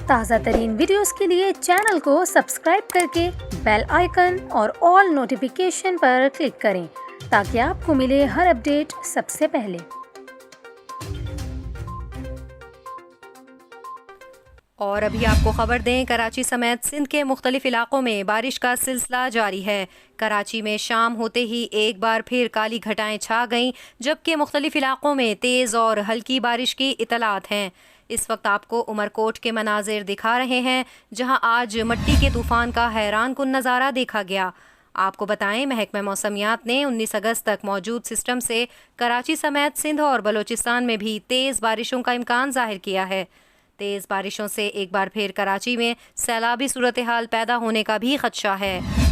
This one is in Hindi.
ताज़ा तरीन वीडियोस के लिए चैनल को सब्सक्राइब करके बेल आइकन और ऑल नोटिफिकेशन पर क्लिक करें ताकि आपको मिले हर अपडेट सबसे पहले। और अभी आपको खबर दें, कराची समेत सिंध के मुख्तलिफ इलाकों में बारिश का सिलसिला जारी है। कराची में शाम होते ही एक बार फिर काली घटाएं छा गईं, जबकि मुख्तलिफ इलाकों में तेज़ और हल्की बारिश की इतलात हैं। इस वक्त आपको उमरकोट के मनाजिर दिखा रहे हैं, जहां आज मिट्टी के तूफान का हैरान कुन नज़ारा देखा गया। आपको बताएं, महकमा मौसमियात ने 19 अगस्त तक मौजूद सिस्टम से कराची समेत सिंध और बलोचिस्तान में भी तेज़ बारिशों का इम्कान जाहिर किया है। तेज़ बारिशों से एक बार फिर कराची में सैलाबी सूरत हाल पैदा होने का भी खदशा है।